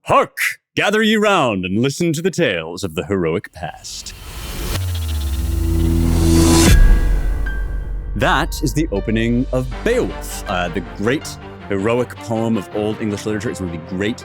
Hark! Gather ye round and listen to the tales of the heroic past. That is the opening of Beowulf, the great heroic poem of Old English literature. It's one of the great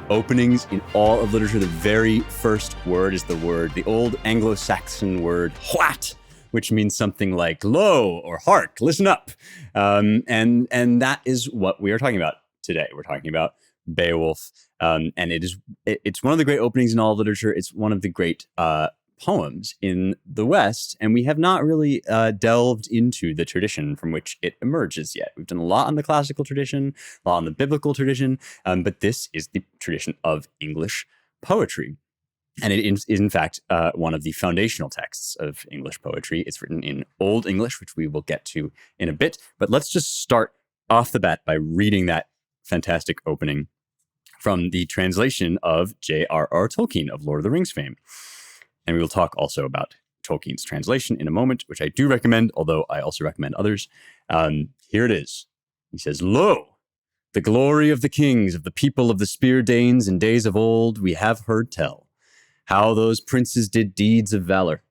openings in all of literature. The very first word is the old Anglo-Saxon word hwat, which means something like lo or hark, listen up. And that is what we are talking about today. We're talking about Beowulf, and it's one of the great openings in all of literature. It's one of the great poems in the West, and we have not really delved into the tradition from which it emerges yet. We've done a lot on the classical tradition, a lot on the biblical tradition, but this is the tradition of English poetry. And it is, in fact, one of the foundational texts of English poetry. It's written in Old English, which we will get to in a bit. But let's just start off the bat by reading that fantastic opening from the translation of J.R.R. Tolkien of Lord of the Rings fame. And we will talk also about Tolkien's translation in a moment, which I do recommend, although I also recommend others. Here it is. He says, "Lo, the glory of the kings of the people of the Spear Danes in days of old we have heard tell, how those princes did deeds of valor,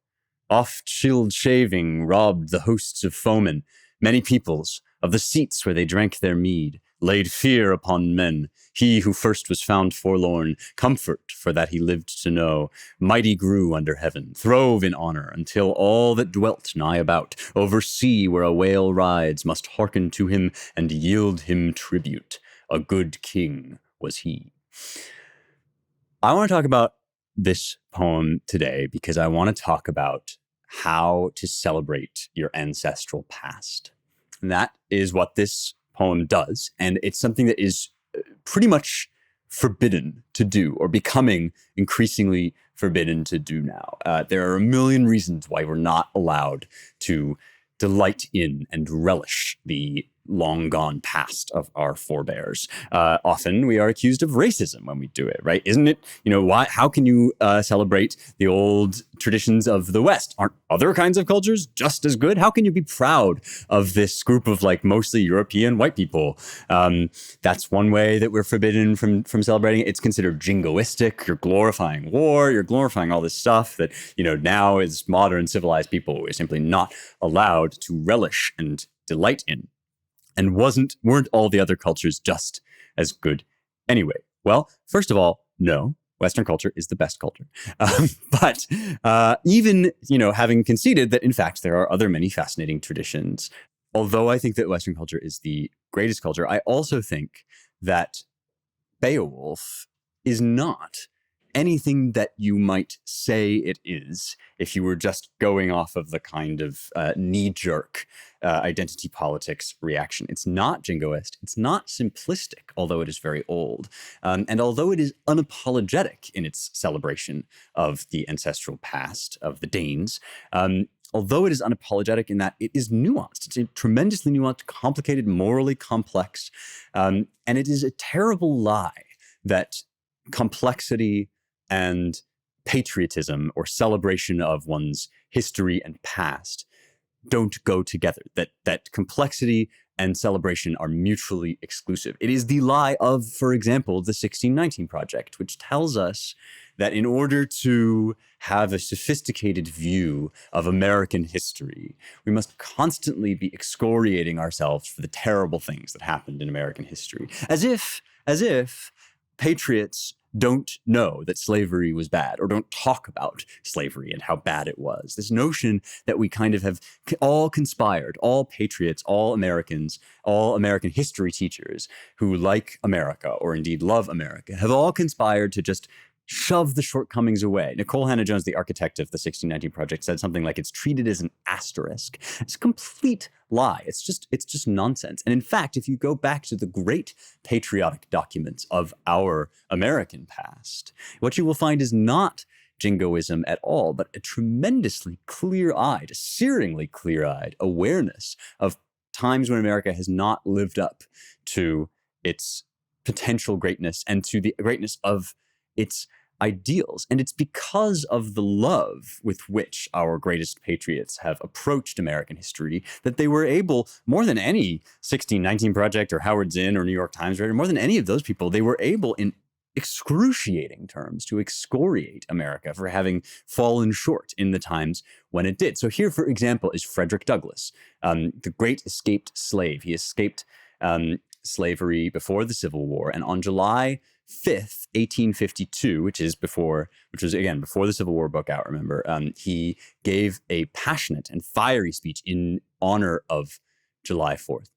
oft shield shaving robbed the hosts of foemen, many peoples of the seats where they drank their mead, laid fear upon men. He who first was found forlorn, comfort for that he lived to know, mighty grew under heaven, throve in honor, until all that dwelt nigh about, over sea where a whale rides, must hearken to him and yield him tribute. A good king was he." I want to talk about this poem today because I want to talk about how to celebrate your ancestral past. And that is what this poem does, and it's something that is pretty much forbidden to do, or becoming increasingly forbidden to do now. There are a million reasons why we're not allowed to delight in and relish the long gone past of our forebears. Often we are accused of racism when we do it, right? Isn't it, how can you celebrate the old traditions of the West? Aren't other kinds of cultures just as good? How can you be proud of this group of mostly European white people? That's one way that we're forbidden from celebrating it. It's considered jingoistic. You're glorifying war. You're glorifying all this stuff that, now as modern civilized people, we're simply not allowed to relish and delight in. And weren't all the other cultures just as good anyway? Well, first of all, no, Western culture is the best culture. But even, having conceded that, in fact, there are other many fascinating traditions, although I think that Western culture is the greatest culture, I also think that Beowulf is not anything that you might say it is if you were just going off of the kind of knee-jerk identity politics reaction. It's not jingoist. It's not simplistic, although it is very old. And although it is unapologetic in its celebration of the ancestral past of the Danes, although it is unapologetic in that it is nuanced. It's a tremendously nuanced, complicated, morally complex. And it is a terrible lie that complexity and patriotism or celebration of one's history and past don't go together, that complexity and celebration are mutually exclusive. It is the lie of, for example, the 1619 Project, which tells us that in order to have a sophisticated view of American history, we must constantly be excoriating ourselves for the terrible things that happened in American history, as if patriots don't know that slavery was bad, or don't talk about slavery and how bad it was. This notion that we kind of have all conspired, all patriots, all Americans, all American history teachers who like America, or indeed love America, have all conspired to just shove the shortcomings away. Nicole Hannah-Jones, the architect of the 1619 Project, said something like it's treated as an asterisk. It's a complete lie. It's just nonsense. And in fact, if you go back to the great patriotic documents of our American past, what you will find is not jingoism at all, but a tremendously clear-eyed, searingly clear-eyed awareness of times when America has not lived up to its potential greatness and to the greatness of its ideals. And it's because of the love with which our greatest patriots have approached American history that they were able, more than any 1619 Project or Howard Zinn or New York Times writer, more than any of those people, they were able in excruciating terms to excoriate America for having fallen short in the times when it did. So here, for example, is Frederick Douglass, the great escaped slave. He escaped slavery before the Civil War, and on July 5th, 1852, which was again before the Civil War broke out, remember, he gave a passionate and fiery speech in honor of July 4th.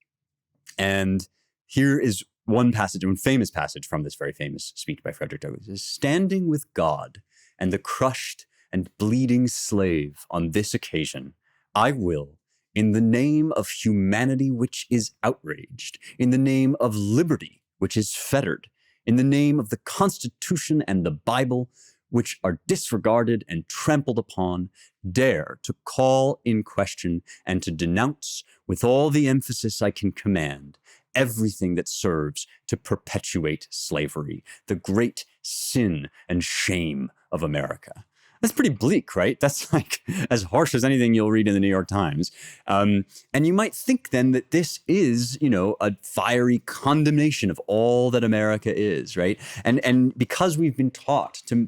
And here is one famous passage from this very famous speech by Frederick Douglass. Is standing with God and the crushed and bleeding slave on this occasion, I will, in the name of humanity which is outraged, in the name of liberty which is fettered, in the name of the Constitution and the Bible, which are disregarded and trampled upon, dare to call in question and to denounce with all the emphasis I can command everything that serves to perpetuate slavery, the great sin and shame of America. That's pretty bleak, right? That's like as harsh as anything you'll read in the New York Times. And you might think then that this is, a fiery condemnation of all that America is, right? And because we've been taught to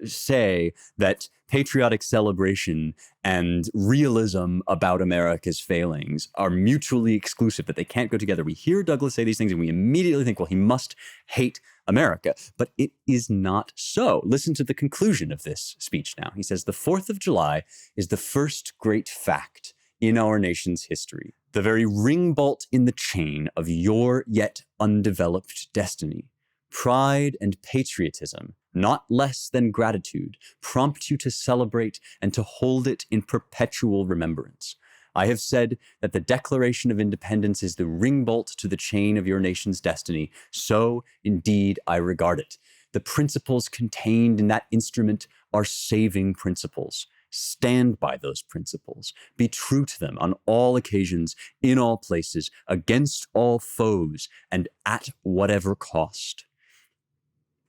say that patriotic celebration and realism about America's failings are mutually exclusive, that they can't go together, we hear Douglass say these things and we immediately think, well, he must hate America. But it is not so. Listen to the conclusion of this speech now. He says, the 4th of July is the first great fact in our nation's history, the very ring bolt in the chain of your yet undeveloped destiny. Pride and patriotism, not less than gratitude, prompt you to celebrate and to hold it in perpetual remembrance. I have said that the Declaration of Independence is the ring bolt to the chain of your nation's destiny. So, indeed, I regard it. The principles contained in that instrument are saving principles. Stand by those principles. Be true to them on all occasions, in all places, against all foes, and at whatever cost.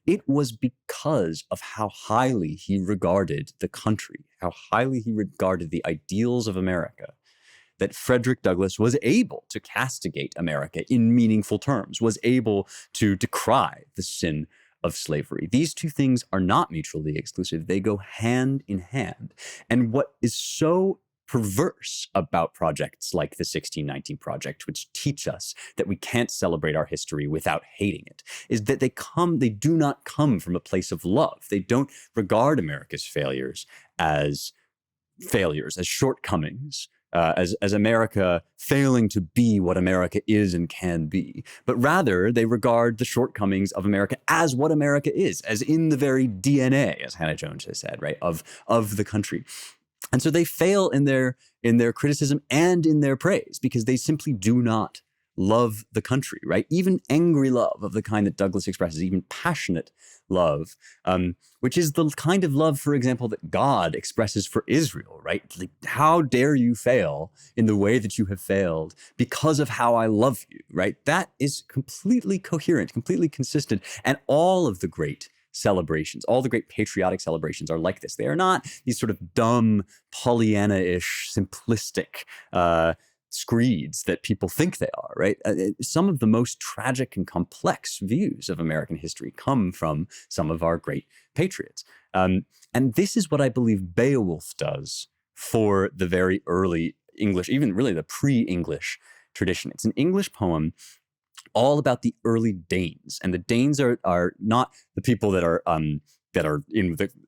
It was because of how highly he regarded the country, how highly he regarded the ideals of America, that Frederick Douglass was able to castigate America in meaningful terms, was able to decry the sin of slavery. These two things are not mutually exclusive. They go hand in hand. And what is so perverse about projects like the 1619 Project, which teach us that we can't celebrate our history without hating it, is that they do not come from a place of love. They don't regard America's failures, as shortcomings, as America failing to be what America is and can be, but rather they regard the shortcomings of America as what America is, as in the very DNA, as Hannah Jones has said, right, of the country. And so they fail in their criticism and in their praise because they simply do not love the country, right? Even angry love of the kind that Douglass expresses, even passionate love, which is the kind of love, for example, that God expresses for Israel, right? Like, how dare you fail in the way that you have failed because of how I love you, right? That is completely coherent, completely consistent. And all of the great celebrations, all the great patriotic celebrations are like this. They are not these sort of dumb, Pollyanna-ish, simplistic screeds that people think they are, right? Some of the most tragic and complex views of American history come from some of our great patriots. And this is what I believe Beowulf does for the very early English, even really the pre-English tradition. It's an English poem all about the early Danes. And the Danes are not the people that are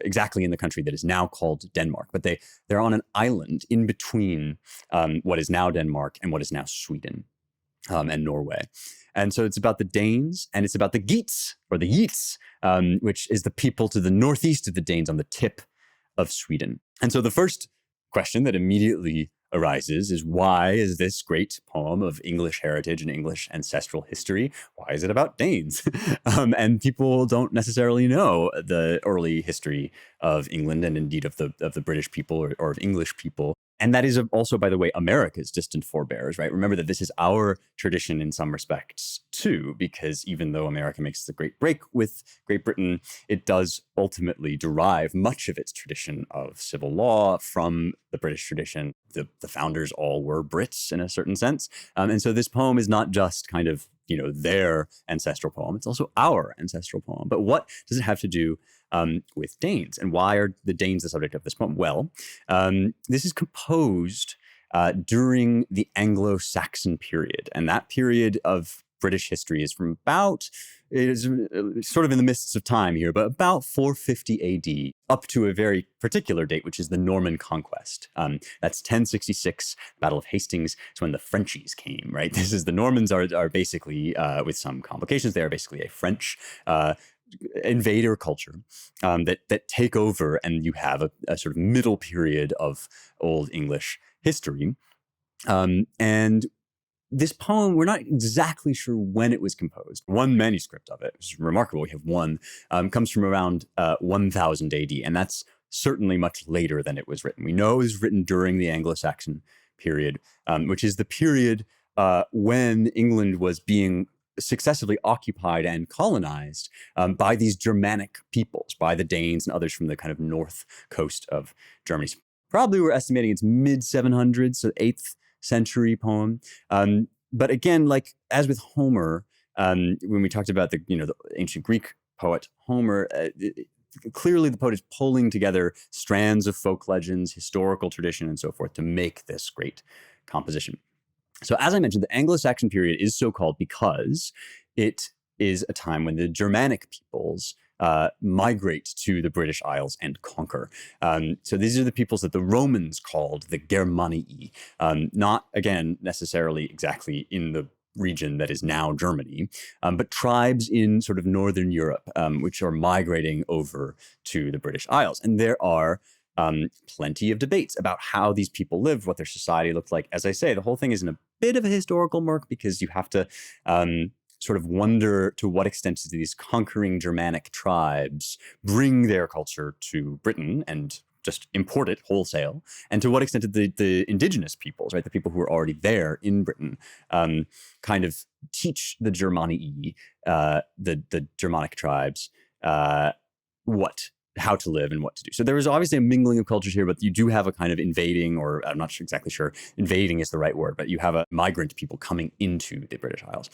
exactly in the country that is now called Denmark, but they're on an island in between what is now Denmark and what is now Sweden and Norway. And so it's about the Danes and it's about the Geats or the Yeats, which is the people to the northeast of the Danes on the tip of Sweden. And so the first question that immediately arises is, why is this great poem of English heritage and English ancestral history, why is it about Danes? And people don't necessarily know the early history of England and indeed of the British people or of English people. And that is also, by the way, America's distant forebears, right? Remember that this is our tradition in some respects too, because even though America makes the great break with Great Britain, it does ultimately derive much of its tradition of civil law from the British tradition. The founders all were Brits in a certain sense. And so this poem is not just kind of their ancestral poem. It's also our ancestral poem. But what does it have to do with Danes? And why are the Danes the subject of this poem? Well, this is composed during the Anglo-Saxon period. And that period of British history is from sort of in the mists of time here, but about 450 AD up to a very particular date, which is the Norman conquest. That's 1066, Battle of Hastings. It's when the Frenchies came, right? The Normans are basically, with some complications, they are basically a French invader culture that take over, and you have a sort of middle period of Old English history. And this poem, we're not exactly sure when it was composed. One manuscript of it, which is remarkable, we have one, comes from around 1000 AD, and that's certainly much later than it was written. We know it was written during the Anglo-Saxon period, which is the period when England was being successively occupied and colonized by these Germanic peoples, by the Danes and others from the kind of north coast of Germany. So probably we're estimating it's mid-700s, so 8th century poem. But again, like as with Homer, when we talked about the ancient Greek poet Homer, clearly the poet is pulling together strands of folk legends, historical tradition, and so forth to make this great composition. So as I mentioned, the Anglo-Saxon period is so called because it is a time when the Germanic peoples migrate to the British Isles and conquer. So these are the peoples that the Romans called the Germanii, not, again, necessarily exactly in the region that is now Germany, but tribes in sort of Northern Europe, which are migrating over to the British Isles. And there are plenty of debates about how these people lived, what their society looked like. As I say, the whole thing is in a bit of a historical murk because you have to sort of wonder to what extent do these conquering Germanic tribes bring their culture to Britain and just import it wholesale, and to what extent did the indigenous peoples, right, the people who were already there in Britain, kind of teach the Germanii, the Germanic tribes, how to live and what to do. So there was obviously a mingling of cultures here, but you do have a kind of invading, or I'm not exactly sure invading is the right word, but you have a migrant people coming into the British Isles.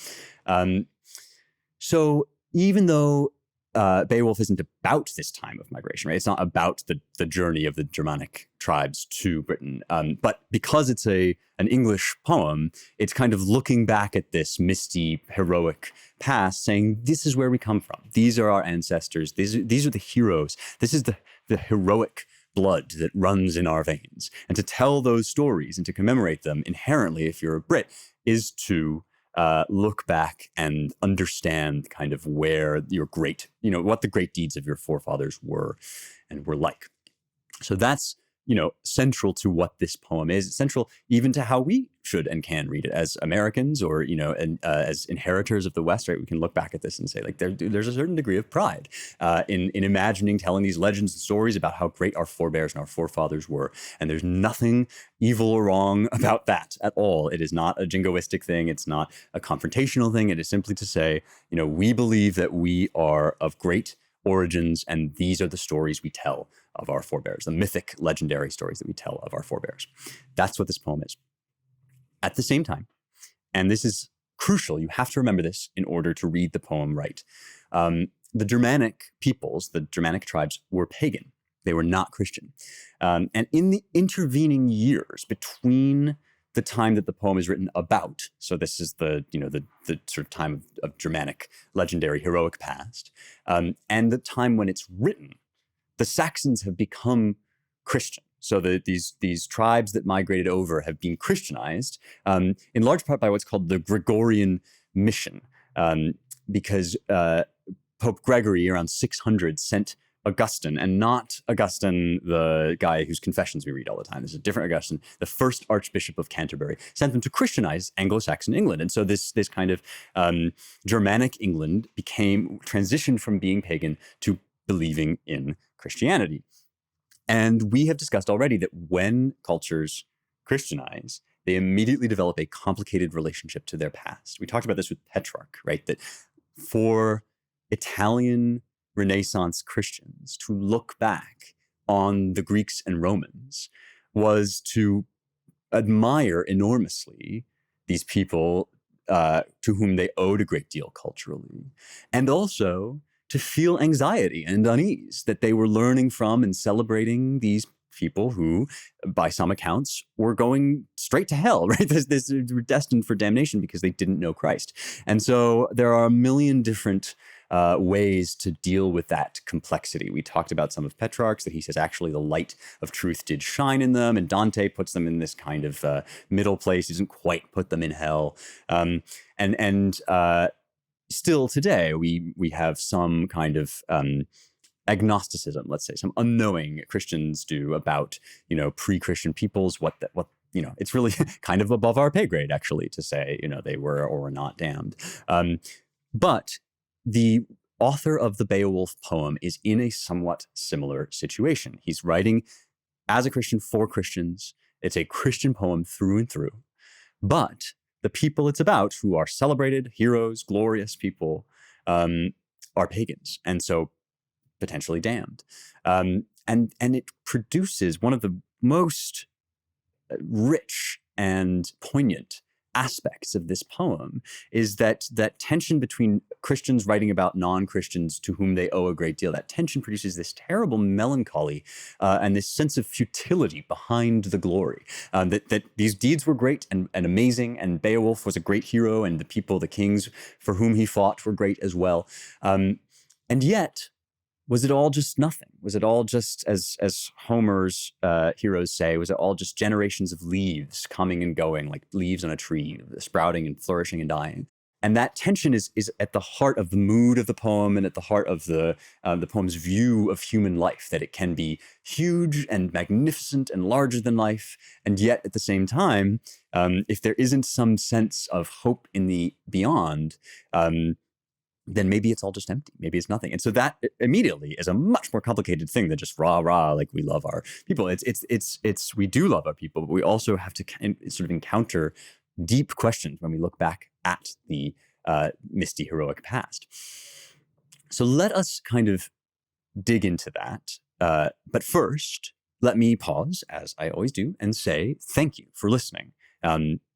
So even though Beowulf isn't about this time of migration, right? It's not about the journey of the Germanic tribes to Britain. But because it's an English poem, it's kind of looking back at this misty, heroic past, saying, this is where we come from. These are our ancestors. These are the heroes. This is the heroic blood that runs in our veins. And to tell those stories and to commemorate them inherently, if you're a Brit, is to look back and understand kind of where your what the great deeds of your forefathers were and were like. So that's, central to what this poem is. It's central even to how we should and can read it as Americans, or, and as inheritors of the West, right? We can look back at this and say, like, there's a certain degree of pride in imagining, telling these legends and stories about how great our forebears and our forefathers were. And there's nothing evil or wrong about that at all. It is not a jingoistic thing. It's not a confrontational thing. It is simply to say, we believe that we are of great origins, and these are the stories we tell of our forebears, the mythic, legendary stories that we tell of our forebears. That's what this poem is. At the same time, and this is crucial, you have to remember this in order to read the poem right. The Germanic peoples, the Germanic tribes, were pagan. They were not Christian. And in the intervening years between the time that the poem is written about, so this is the sort of time of Germanic, legendary, heroic past, and the time when it's written, the Saxons have become Christian. So these tribes that migrated over have been Christianized, in large part by what's called the Gregorian mission, because Pope Gregory around 600 sent Augustine, and not Augustine, the guy whose confessions we read all the time. This is a different Augustine, the first Archbishop of Canterbury, sent them to Christianize Anglo-Saxon England. And so this kind of Germanic England transitioned from being pagan to believing in Christianity. And we have discussed already that when cultures Christianize, they immediately develop a complicated relationship to their past. We talked about this with Petrarch, right? That for Italian Renaissance Christians to look back on the Greeks and Romans was to admire enormously these people to whom they owed a great deal culturally, and also to feel anxiety and unease that they were learning from and celebrating these people who, by some accounts, were going straight to hell, right? This were destined for damnation because they didn't know Christ. And so there are a million different ways to deal with that complexity. We talked about some of Petrarch's, that he says actually the light of truth did shine in them, and Dante puts them in this kind of middle place. He doesn't quite put them in hell. Still today, we have some kind of agnosticism, let's say, some unknowing Christians do about, pre-Christian peoples, it's really kind of above our pay grade, actually, to say, they were or were not damned. But the author of the Beowulf poem is in a somewhat similar situation. He's writing as a Christian for Christians. It's a Christian poem through and through. But the people it's about, who are celebrated heroes, glorious people, are pagans, and so potentially damned. And it produces one of the most rich and poignant aspects of this poem is that tension between Christians writing about non-Christians to whom they owe a great deal. That tension produces this terrible melancholy and this sense of futility behind the glory. That these deeds were great and amazing, and Beowulf was a great hero, and the people, the kings for whom he fought, were great as well. And yet, was it all just nothing? Was it all just, as Homer's heroes say, was it all just generations of leaves coming and going, like leaves on a tree, sprouting and flourishing and dying? And that tension is at the heart of the mood of the poem, and at the heart of the poem's view of human life, that it can be huge and magnificent and larger than life. And yet at the same time, if there isn't some sense of hope in the beyond, then maybe it's all just empty. Maybe it's nothing. And so that immediately is a much more complicated thing than just rah, like we love our people. It's we do love our people, but we also have to sort of encounter deep questions when we look back at the misty heroic past. So let us kind of dig into that. But first, let me pause, as I always do, and say thank you for listening.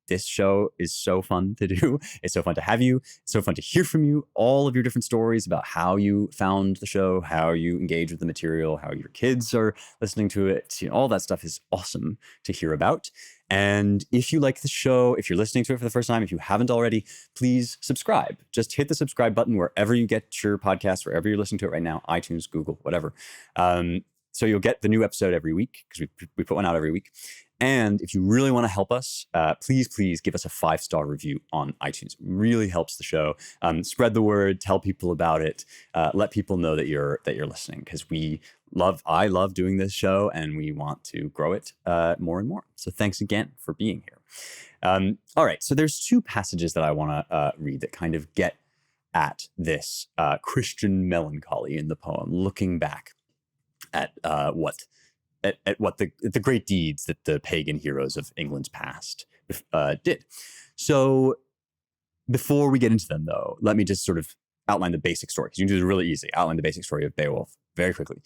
This show is so fun to do. It's so fun to have you. It's so fun to hear from you, all of your different stories about how you found the show, how you engage with the material, how your kids are listening to it. All that stuff is awesome to hear about. And if you like the show, if you're listening to it for the first time, if you haven't already, please subscribe. Just hit the subscribe button wherever you get your podcast, wherever you're listening to it right now, iTunes, Google, whatever. So you'll get the new episode every week, because we put one out every week. And if you really want to help us, please give us a 5-star review on iTunes. It really helps the show. Spread the word, tell people about it, let people know that you're listening, because I love doing this show, and we want to grow it more and more. So thanks again for being here. All right, so there's 2 passages that I want to read that kind of get at this Christian melancholy in the poem, looking back at what the great deeds that the pagan heroes of England's past did. So before we get into them, though, let me just sort of outline the basic story, because you can do this really easy. Outline the basic story of Beowulf very quickly.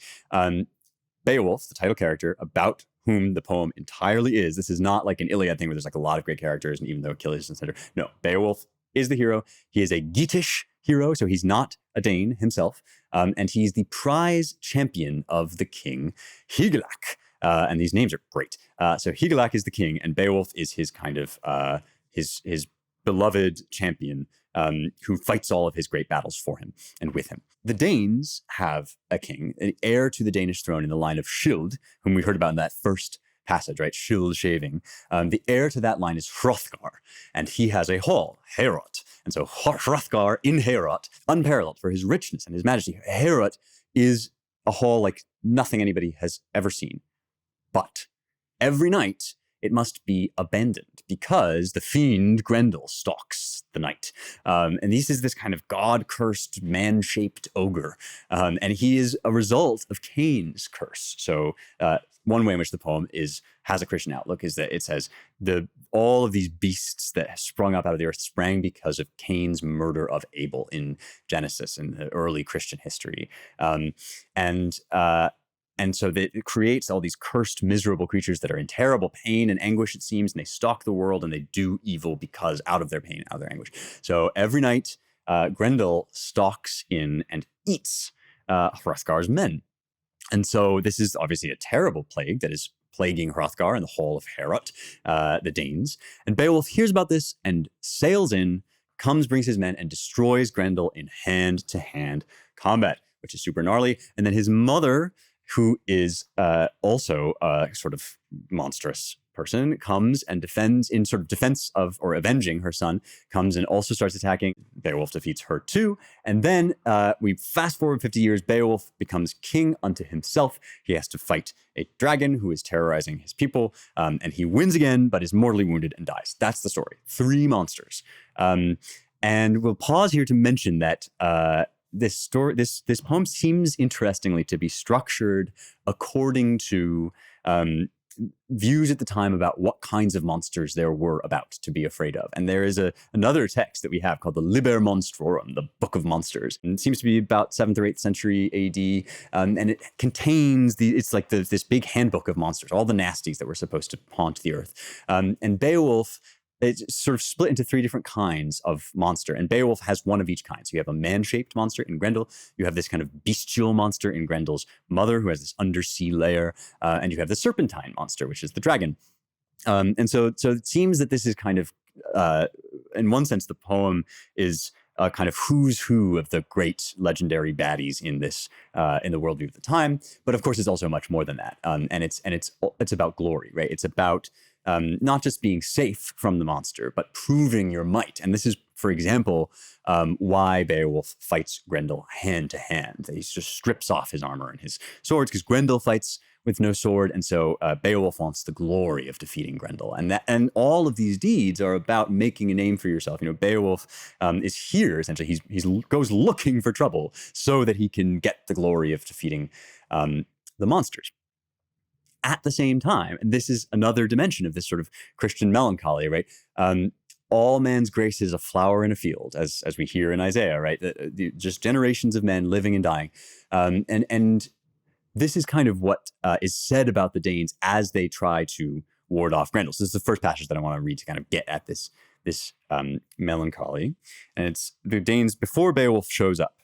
Beowulf, the title character, about whom the poem entirely is. This is not like an Iliad thing where there's like a lot of great characters, and even though Achilles is in the center. No, Beowulf is the hero. He is a Geatish hero, so he's not a Dane himself. And he's the prize champion of the king Hygelac. And these names are great. So Hygelac is the king, and Beowulf is his kind of his beloved champion, who fights all of his great battles for him and with him. The Danes have a king, an heir to the Danish throne in the line of Scyld, whom we heard about in that first passage, right? Scyld shaving. The heir to that line is Hrothgar, and he has a hall, Heorot. And so Hrothgar in Heorot, unparalleled for his richness and his majesty. Heorot is a hall like nothing anybody has ever seen. But every night it must be abandoned because the fiend Grendel stalks the night. And this is this kind of god-cursed, man-shaped ogre. And he is a result of Cain's curse. So one way in which the poem has a Christian outlook is that it says all of these beasts that sprung up out of the earth sprang because of Cain's murder of Abel in Genesis, in the early Christian history. And so that it creates all these cursed, miserable creatures that are in terrible pain and anguish, it seems, and they stalk the world and they do evil because out of their pain, out of their anguish. So every night, Grendel stalks in and eats Hrothgar's men. And so this is obviously a terrible plague that is plaguing Hrothgar and the whole of Herot, the Danes. And Beowulf hears about this and sails in, comes, brings his men, and destroys Grendel in hand-to-hand combat, which is super gnarly. And then his mother, who is also a sort of monstrous person, comes and defends in sort of defense of, or avenging her son, comes and also starts attacking. Beowulf defeats her too. And then we fast forward 50 years, Beowulf becomes king unto himself. He has to fight a dragon who is terrorizing his people, and he wins again, but is mortally wounded and dies. That's the story. 3 monsters. And we'll pause here to mention that this poem seems interestingly to be structured according to views at the time about what kinds of monsters there were about to be afraid of. And there is another text that we have called the Liber Monstrorum, the Book of Monsters. And it seems to be about 7th or 8th century AD. And it contains, it's like this big handbook of monsters, all the nasties that were supposed to haunt the earth. And Beowulf, it's sort of split into 3 different kinds of monster. And Beowulf has one of each kind. So you have a man-shaped monster in Grendel. You have this kind of bestial monster in Grendel's mother, who has this undersea lair. And you have the serpentine monster, which is the dragon. And so it seems that this is kind of, in one sense, the poem is a kind of who's who of the great legendary baddies in this, in the worldview of the time. But of course, it's also much more than that. And it's about glory, right? It's about not just being safe from the monster, but proving your might. And this is, for example, why Beowulf fights Grendel hand to hand. He just strips off his armor and his swords because Grendel fights with no sword. And so Beowulf wants the glory of defeating Grendel. And all of these deeds are about making a name for yourself. You know, Beowulf is here, essentially. He goes looking for trouble so that he can get the glory of defeating the monsters. At the same time, and this is another dimension of this sort of Christian melancholy, right? All man's grace is a flower in a field, as we hear in Isaiah, right? Just generations of men living and dying. And this is kind of what is said about the Danes as they try to ward off Grendel. So this is the first passage that I want to read to kind of get at this melancholy. And it's the Danes, before Beowulf shows up,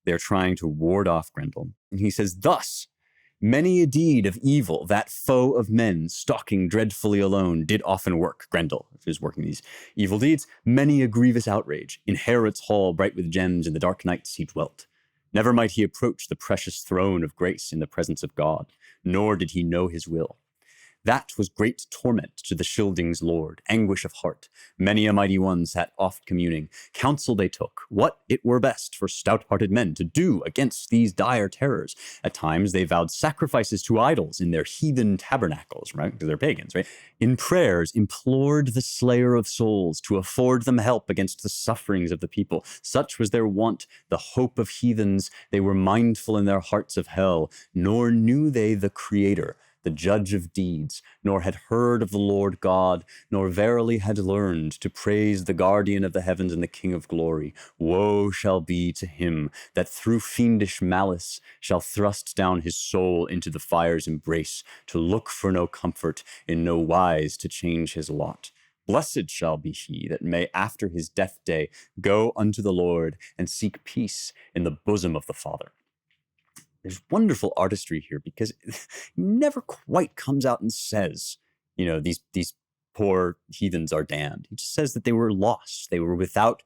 they're trying to ward off Grendel. And he says, "Thus, many a deed of evil, that foe of men, stalking dreadfully alone, did often work." Grendel is working these evil deeds. "Many a grievous outrage. In Herod's hall, bright with gems, in the dark nights he dwelt. Never might he approach the precious throne of grace in the presence of God, nor did he know his will. That was great torment to the Scyldings' lord, anguish of heart. Many a mighty one sat oft communing. Counsel they took, what it were best for stout-hearted men to do against these dire terrors. At times they vowed sacrifices to idols in their heathen tabernacles, right? Because they're pagans, right? In prayers implored the slayer of souls to afford them help against the sufferings of the people. Such was their wont, the hope of heathens. They were mindful in their hearts of hell, nor knew they the Creator, the judge of deeds, nor had heard of the Lord God, nor verily had learned to praise the guardian of the heavens and the King of glory. Woe shall be to him that through fiendish malice shall thrust down his soul into the fire's embrace, to look for no comfort, in no wise to change his lot. Blessed shall be he that may after his death day go unto the Lord and seek peace in the bosom of the Father." There's wonderful artistry here because he never quite comes out and says, you know, these poor heathens are damned. He just says that they were lost. They were without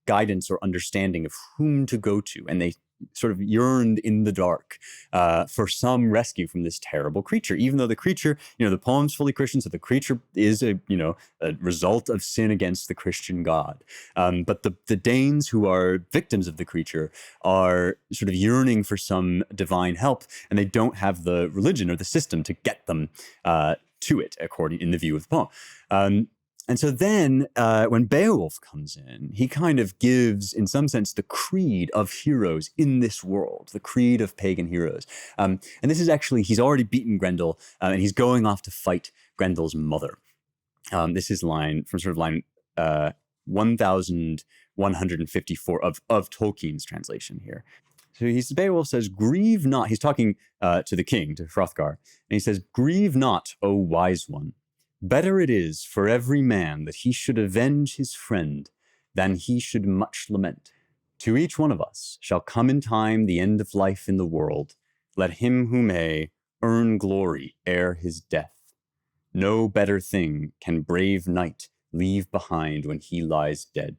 guidance or understanding of whom to go to. And they sort of yearned in the dark for some rescue from this terrible creature, even though the creature, you know, the poem's fully Christian, so the creature is a result of sin against the Christian God. But the Danes who are victims of the creature are sort of yearning for some divine help, and they don't have the religion or the system to get them to it, according in the view of the poem. And so then when Beowulf comes in, he kind of gives, in some sense, the creed of heroes in this world, the creed of pagan heroes. And this is actually, he's already beaten Grendel, and he's going off to fight Grendel's mother. This is line 1154 of Tolkien's translation here. Beowulf says, "Grieve not." He's talking to the king, to Hrothgar, and he says, "Grieve not, O wise one. Better it is for every man that he should avenge his friend than he should much lament. To each one of us shall come in time the end of life in the world. Let him who may earn glory ere his death. No better thing can brave knight leave behind when he lies dead.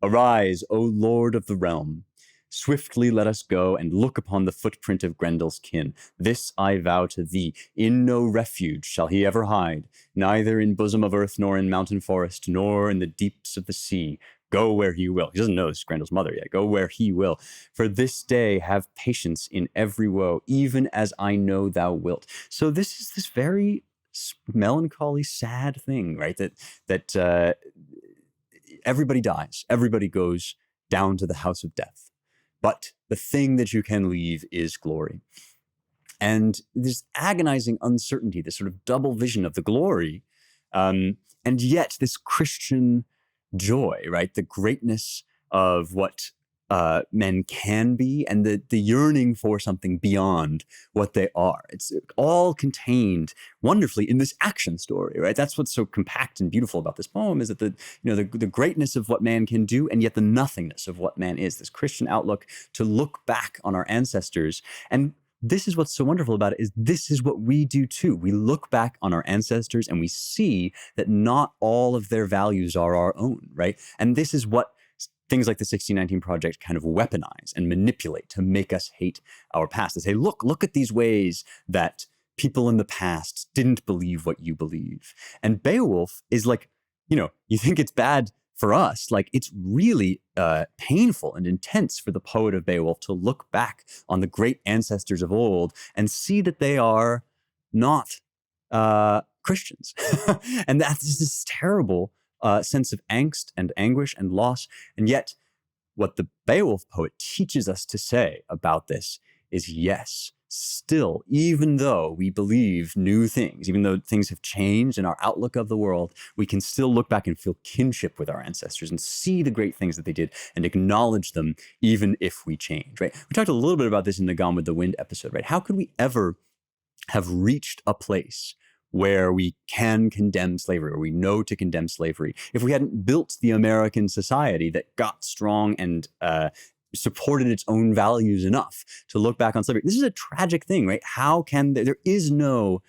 Arise, O Lord of the realm. Swiftly let us go and look upon the footprint of Grendel's kin. This I vow to thee. In no refuge shall he ever hide, neither in bosom of earth, nor in mountain forest, nor in the deeps of the sea. Go where he will." He doesn't know this is Grendel's mother yet. "Go where he will. For this day have patience in every woe, even as I know thou wilt." So this is this very melancholy, sad thing, right? That everybody dies. Everybody goes down to the house of death. But the thing that you can leave is glory. And this agonizing uncertainty, this sort of double vision of the glory, and yet this Christian joy, right? The greatness of what men can be, and the yearning for something beyond what they are. It's all contained wonderfully in this action story, right? That's what's so compact and beautiful about this poem, is that the greatness of what man can do, and yet the nothingness of what man is. This Christian outlook to look back on our ancestors. And this is what's so wonderful about it, is this is what we do too. We look back on our ancestors and we see that not all of their values are our own, right? And this is what things like the 1619 Project kind of weaponize and manipulate to make us hate our past. They say, look at these ways that people in the past didn't believe what you believe. And Beowulf is like, you think it's bad for us, like it's really painful and intense for the poet of Beowulf to look back on the great ancestors of old and see that they are not Christians. And that's this terrible sense of angst and anguish and loss. And yet what the Beowulf poet teaches us to say about this is, yes, still, even though we believe new things, even though things have changed in our outlook of the world, we can still look back and feel kinship with our ancestors and see the great things that they did and acknowledge them, even if we change, right? We talked a little bit about this in the Gone with the Wind episode, right? How could we ever have reached a place where we can condemn slavery, or we know to condemn slavery, if we hadn't built the American society that got strong and supported its own values enough to look back on slavery? This is a tragic thing, right? How can there is no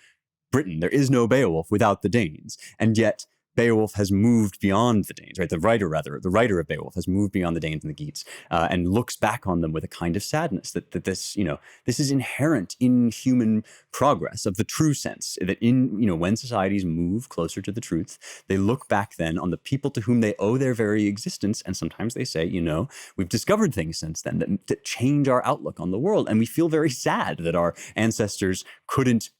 Britain, there is no Beowulf without the Danes, and yet Beowulf has moved beyond the Danes, right? The writer of Beowulf has moved beyond the Danes and the Geats, and looks back on them with a kind of sadness that this, this is inherent in human progress of the true sense, that when societies move closer to the truth, they look back then on the people to whom they owe their very existence. And sometimes they say, we've discovered things since then that change our outlook on the world. And we feel very sad that our ancestors couldn't,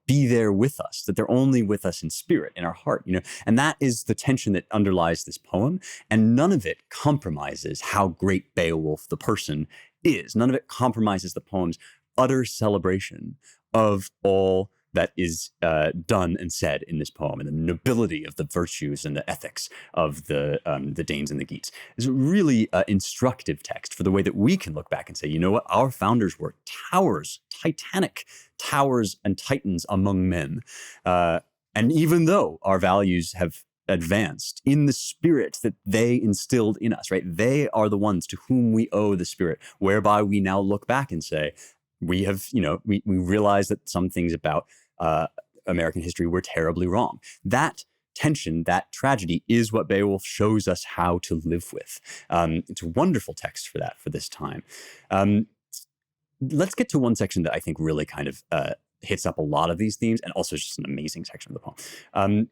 be there with us, that they're only with us in spirit, in our heart, and that is the tension that underlies this poem. And none of it compromises how great Beowulf, the person, is. None of it compromises the poem's utter celebration of all that is done and said in this poem, and the nobility of the virtues and the ethics of the Danes and the Geats. It's a really instructive text for the way that we can look back and say, what, our founders were towers, titanic towers and titans among men. And even though our values have advanced in the spirit that they instilled in us, right? They are the ones to whom we owe the spirit, whereby we now look back and say, we have, we realize that some things about American history were terribly wrong. That tension, that tragedy, is what Beowulf shows us how to live with. It's a wonderful text for that, for this time. Let's get to one section that I think really kind of hits up a lot of these themes, and also is just an amazing section of the poem.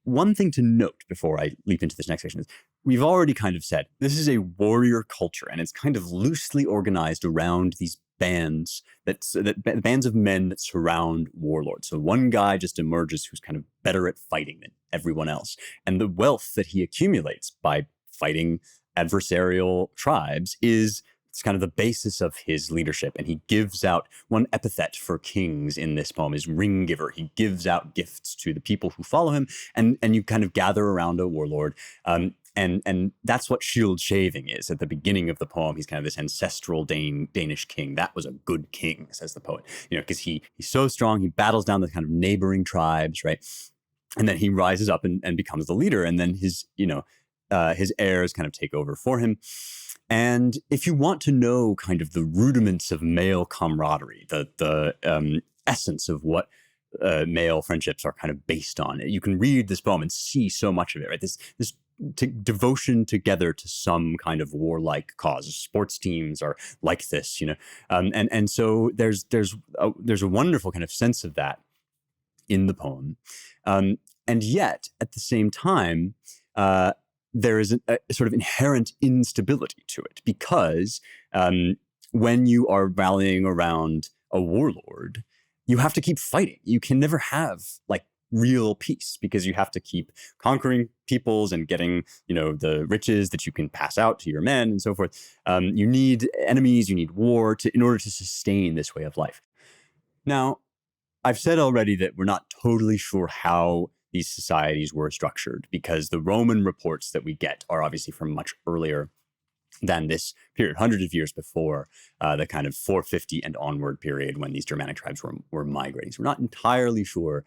One thing to note before I leap into this next section is, we've already kind of said, this is a warrior culture, and it's kind of loosely organized around these bands bands of men that surround warlords. So one guy just emerges who's kind of better at fighting than everyone else. And the wealth that he accumulates by fighting adversarial tribes is it's kind of the basis of his leadership. And he gives out one epithet for kings in this poem is ring giver. He gives out gifts to the people who follow him, and you kind of gather around a warlord. And And that's what shield shaving is. At the beginning of the poem, he's kind of this ancestral Danish king. That was a good king, says the poet, because he's so strong. He battles down the kind of neighboring tribes, right? And then he rises up and becomes the leader. And then his heirs kind of take over for him. And if you want to know kind of the rudiments of male camaraderie, the essence of what male friendships are kind of based on, you can read this poem and see so much of it, right? This devotion together to some kind of warlike cause. Sports teams are like this, and so there's a wonderful kind of sense of that in the poem, and yet at the same time, there is a sort of inherent instability to it, because when you are rallying around a warlord, you have to keep fighting. You can never have like real peace, because you have to keep conquering peoples and getting, the riches that you can pass out to your men and so forth. You need enemies, you need war in order to sustain this way of life. Now, I've said already that we're not totally sure how these societies were structured, because the Roman reports that we get are obviously from much earlier than this period, hundreds of years before the kind of 450 and onward period when these Germanic tribes were migrating. So we're not entirely sure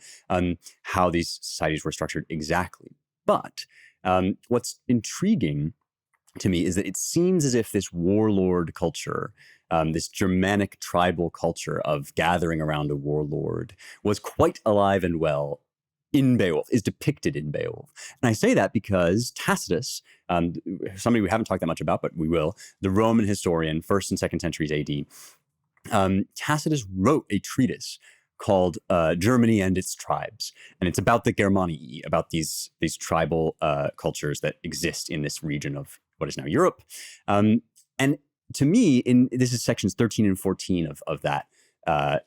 how these societies were structured exactly. But what's intriguing to me is that it seems as if this warlord culture, this Germanic tribal culture of gathering around a warlord, was quite alive and well in Beowulf, is depicted in Beowulf. And I say that because Tacitus, somebody we haven't talked that much about, but we will, the Roman historian, 1st and 2nd centuries AD, Tacitus wrote a treatise called Germany and Its Tribes. And it's about the Germanii, about these tribal cultures that exist in this region of what is now Europe. And to me, this is sections 13 and 14 of that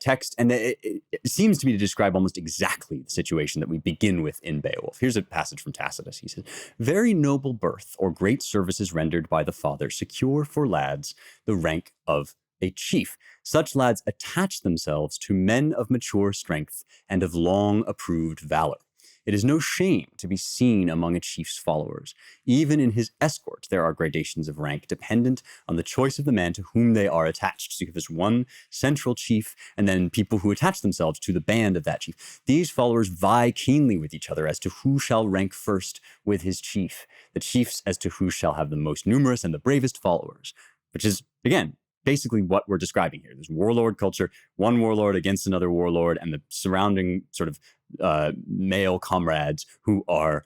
text, and it seems to me to describe almost exactly the situation that we begin with in Beowulf. Here's a passage from Tacitus. He says, "Very noble birth or great services rendered by the father secure for lads the rank of a chief. Such lads attach themselves to men of mature strength and of long approved valor. It is no shame to be seen among a chief's followers. Even in his escort, there are gradations of rank dependent on the choice of the man to whom they are attached." So you have this one central chief, and then people who attach themselves to the band of that chief. "These followers vie keenly with each other as to who shall rank first with his chief. The chiefs as to who shall have the most numerous and the bravest followers," which is, again, basically what we're describing here. There's warlord culture, one warlord against another warlord, and the surrounding sort of male comrades who are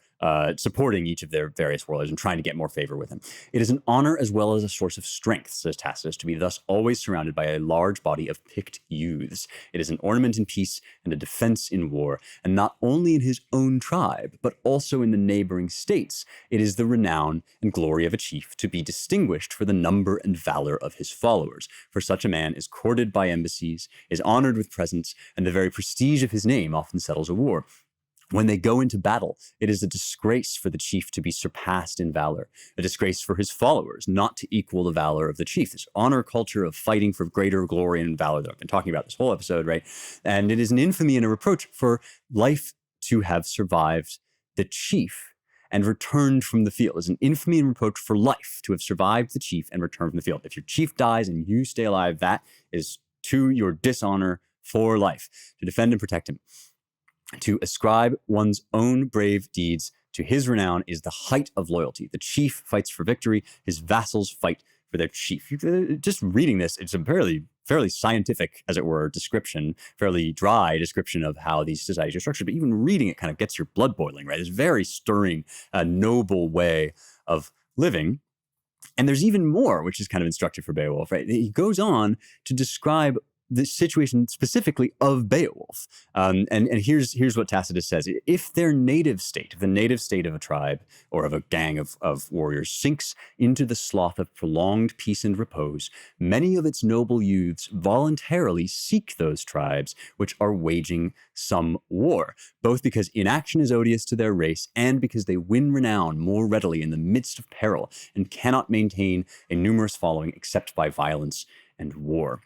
supporting each of their various warlords and trying to get more favor with him. "It is an honor as well as a source of strength," says Tacitus, "to be thus always surrounded by a large body of picked youths. It is an ornament in peace and a defense in war, and not only in his own tribe, but also in the neighboring states. It is the renown and glory of a chief to be distinguished for the number and valor of his followers. For such a man is courted by embassies, is honored with presents, and the very prestige of his name often settles a war. When they go into battle, it is a disgrace for the chief to be surpassed in valor, a disgrace for his followers not to equal the valor of the chief." This honor culture of fighting for greater glory and valor that I've been talking about this whole episode, right? "And it is an infamy and a reproach for life to have survived the chief and returned from the field." It's an infamy and reproach for life to have survived the chief and returned from the field. If your chief dies and you stay alive, that is to your dishonor for life, to defend and protect him. "To ascribe one's own brave deeds to his renown is the height of loyalty. The chief fights for victory. His vassals fight for their chief." Just reading this, it's a fairly scientific, as it were, description, fairly dry description of how these societies are structured. But even reading it kind of gets your blood boiling, right? It's a very stirring, noble way of living. And there's even more, which is kind of instructive for Beowulf, right? He goes on to describe the situation specifically of Beowulf. And here's what Tacitus says. If the native state of a tribe or of a gang of warriors sinks into the sloth of prolonged peace and repose, many of its noble youths voluntarily seek those tribes which are waging some war, both because inaction is odious to their race and because they win renown more readily in the midst of peril and cannot maintain a numerous following except by violence and war.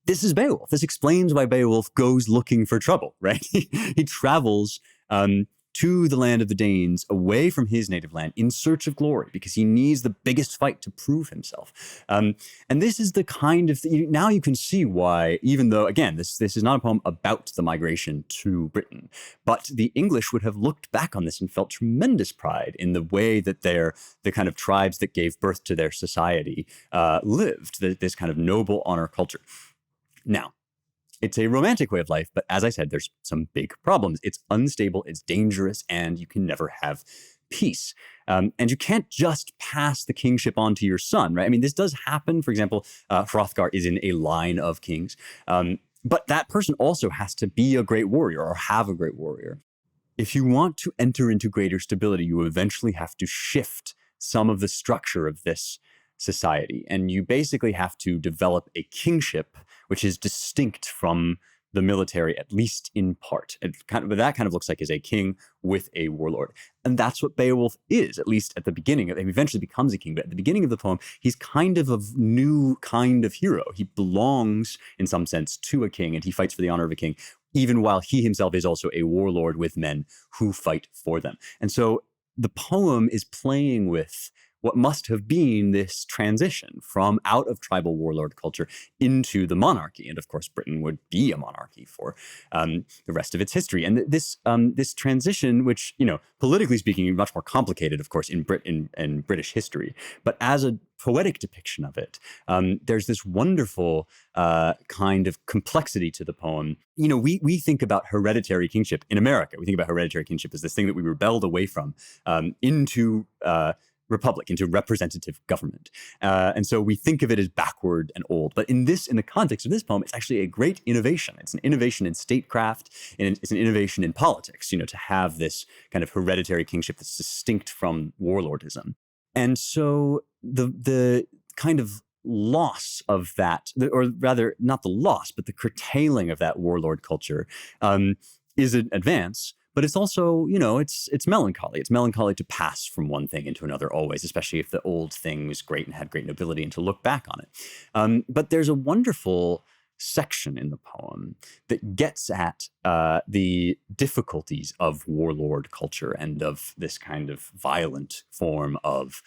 This is Beowulf. This explains why Beowulf goes looking for trouble, right? He travels to to the land of the Danes, away from his native land, in search of glory, because he needs the biggest fight to prove himself. And this is the kind of thing, now you can see why, even though, again, this is not a poem about the migration to Britain, but the English would have looked back on this and felt tremendous pride in the way that the kind of tribes that gave birth to their society lived, this kind of noble honor culture. Now, it's a romantic way of life, but as I said, there's some big problems. It's unstable, it's dangerous, and you can never have peace. And you can't just pass the kingship on to your son, right? I mean, this does happen. For example, Hrothgar is in a line of kings, but that person also has to be a great warrior or have a great warrior. If you want to enter into greater stability, you eventually have to shift some of the structure of this society. And you basically have to develop a kingship which is distinct from the military, at least in part. What that kind of looks like is a king with a warlord. And that's what Beowulf is, at least at the beginning. He eventually becomes a king, but at the beginning of the poem, he's kind of a new kind of hero. He belongs, in some sense, to a king, and he fights for the honor of a king, even while he himself is also a warlord with men who fight for them. And so the poem is playing with what must have been this transition from out of tribal warlord culture into the monarchy. And of course, Britain would be a monarchy for the rest of its history. And this transition, which, politically speaking, is much more complicated, of course, in British history. But as a poetic depiction of it, there's this wonderful kind of complexity to the poem. We think about hereditary kingship in America. We think about hereditary kingship as this thing that we rebelled away from into republic, into representative government. And so we think of it as backward and old. But in the context of this poem, it's actually a great innovation. It's an innovation in statecraft, and it's an innovation in politics, to have this kind of hereditary kingship that's distinct from warlordism. And so the kind of loss of that, or rather not the loss, but the curtailing of that warlord culture is an advance. But it's also, it's melancholy. It's melancholy to pass from one thing into another always, especially if the old thing was great and had great nobility, and to look back on it. But there's a wonderful section in the poem that gets at the difficulties of warlord culture and of this kind of violent form of